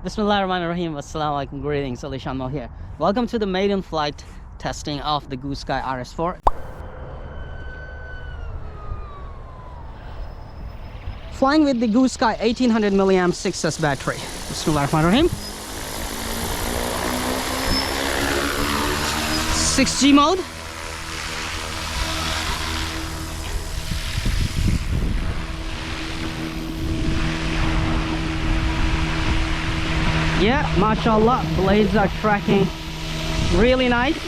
Bismillahirrahmanirrahim. Assalamu alaikum. Greetings. Ali Shanmo here. Welcome to the maiden flight testing of the GooSky RS4. Flying with the GooSky 1800 mAh 6S battery. Bismillahirrahmanirrahim. 6G mode. Yeah, mashallah, blades are tracking really nice.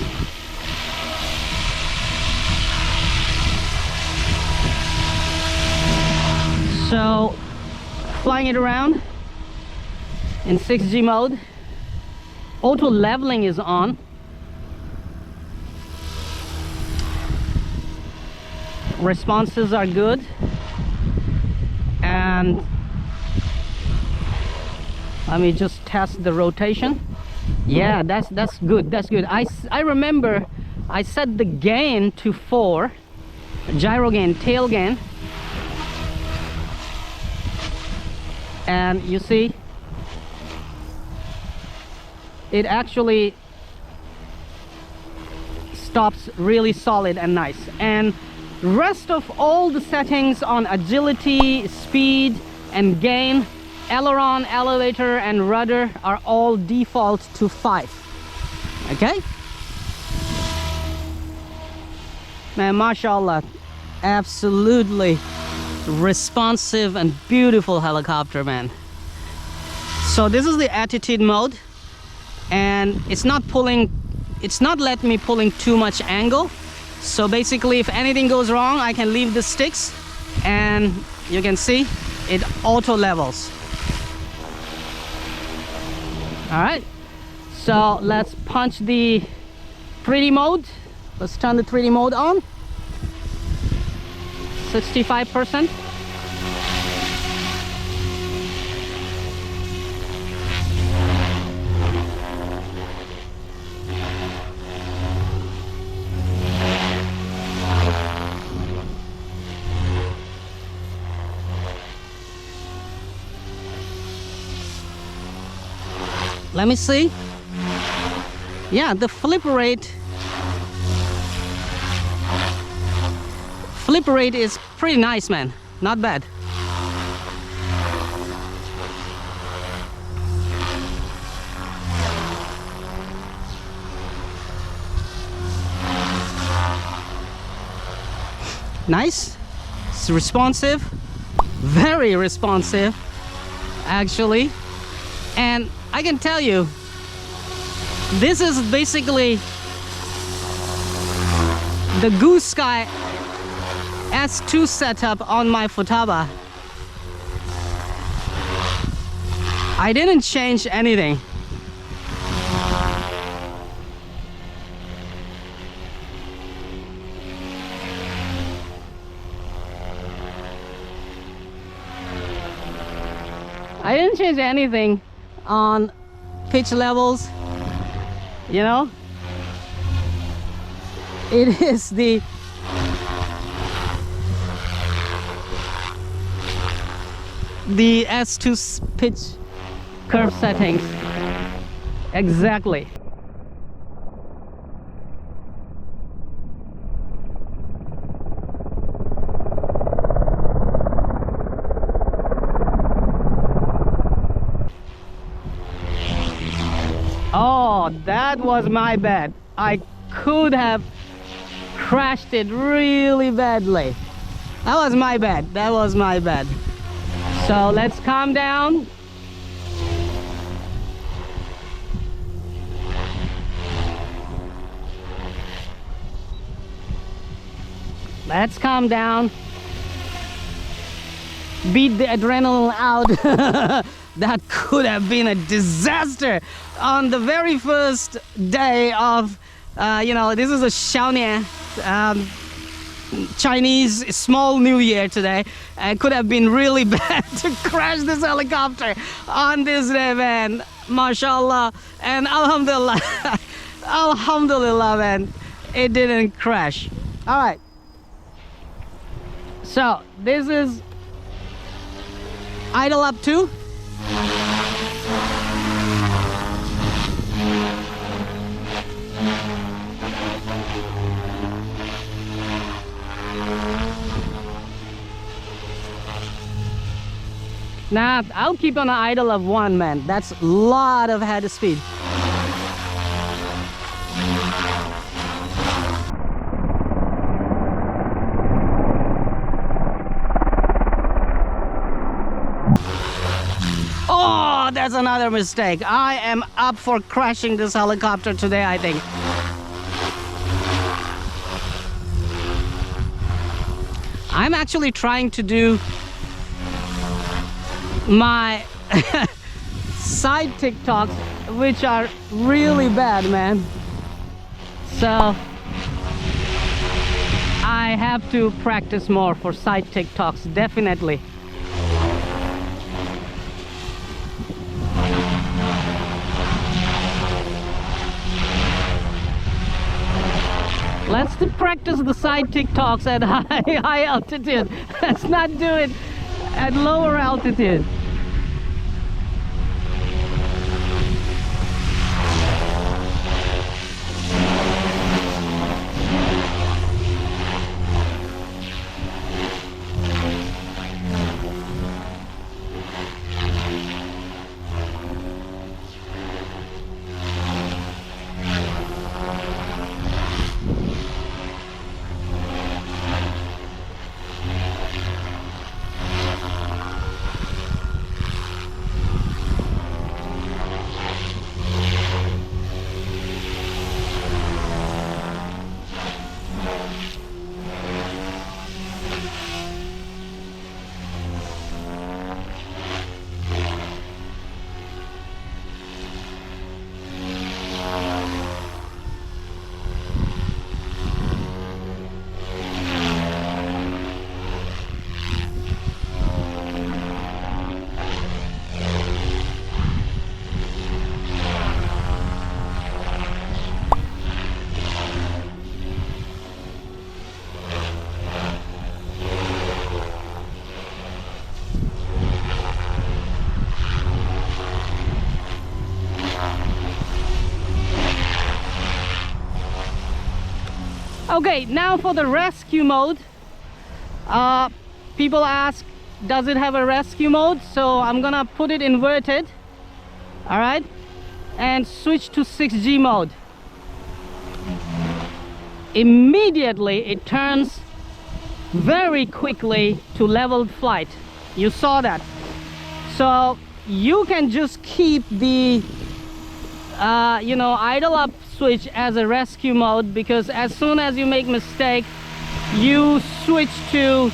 So, flying it around in 6G mode. Auto leveling is on. Responses are good. And let me just test the rotation. Yeah, that's good. That's good. I remember I set the gain to 4, gyro gain, tail gain, and you see it actually stops really solid and nice. And rest of all the settings on agility, speed, and gain, aileron, elevator, and rudder are all default to 5. Okay, man, mashallah, absolutely responsive and beautiful helicopter, man. So this is the attitude mode, and it's not letting me pulling too much angle. So basically, if anything goes wrong, I can leave the sticks and you can see it auto levels. All right, so let's punch the 3D mode. Let's turn the 3D mode on. 65%. Let me see. Yeah, the flip rate is pretty nice, man. Not bad. Nice. It's responsive. Very responsive, actually. And I can tell you, this is basically the GooSky S2 setup on my Futaba. I didn't change anything. I didn't change anything on pitch levels, you know. It is the S2 pitch curve settings. Exactly. Oh, that was my bad. I could have crashed it really badly. That was my bad. That was my bad. So let's calm down. Let's calm down. Beat the adrenaline out. That could have been a disaster on the very first day of, you know, this is a Xiaonian Chinese small new year today. It could have been really bad to crash this helicopter on this day, man. Mashallah. And alhamdulillah, alhamdulillah, man, it didn't crash. All right. So this is idle up to Now, I'll keep on an idle of 1, man. That's a lot of head speed. Oh, that's another mistake. I am up for crashing this helicopter today, I think. I'm actually trying to do my side TikToks, which are really bad, man. So I have to practice more for side TikToks, definitely. Let's practice the side TikToks at high altitude. Let's not do it at lower altitude. Okay, now for the rescue mode. People ask, does it have a rescue mode? So I'm gonna put it inverted, all right, and switch to 6G mode. Immediately it turns very quickly to leveled flight. You saw that. So you can just keep the idle up switch as a rescue mode, because as soon as you make mistake, you switch to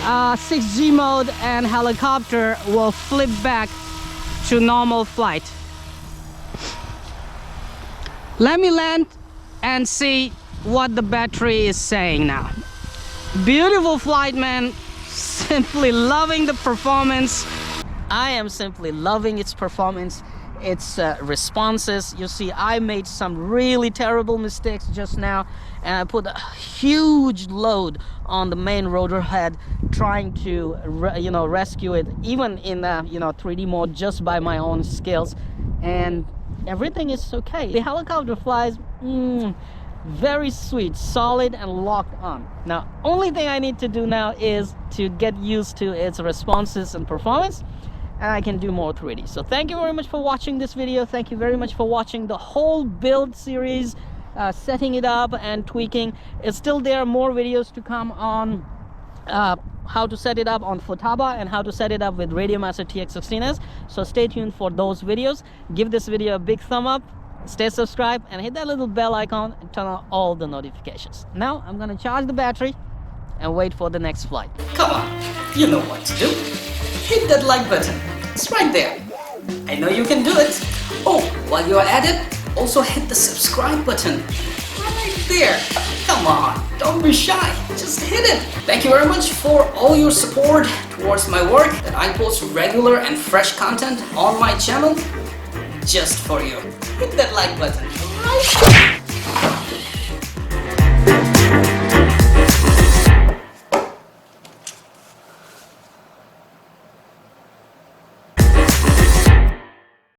6G mode and helicopter will flip back to normal flight. Let me land and see what the battery is saying now. Beautiful flight, man. Simply loving the performance. I am simply loving its performance. Its responses. You see, I made some really terrible mistakes just now, and I put a huge load on the main rotor head, trying to rescue it, even in 3D mode, just by my own skills, and everything is okay. The helicopter flies very sweet, solid, and locked on. Now, only thing I need to do now is to get used to its responses and performance, and I can do more 3D. So thank you very much for watching this video. Thank you very much for watching the whole build series, setting it up and tweaking. It's still there, more videos to come on how to set it up on Futaba and how to set it up with Radiomaster TX16S. So stay tuned for those videos. Give this video a big thumb up, stay subscribed, and hit that little bell icon and turn on all the notifications. Now I'm gonna charge the battery and wait for the next flight. Come on, you know what to do. Hit that like button. It's right there. I know you can do it. Oh, while you're at it, also hit the subscribe button. Right there. Come on, don't be shy. Just hit it. Thank you very much for all your support towards my work, that I post regular and fresh content on my channel just for you. Hit that like button. Right.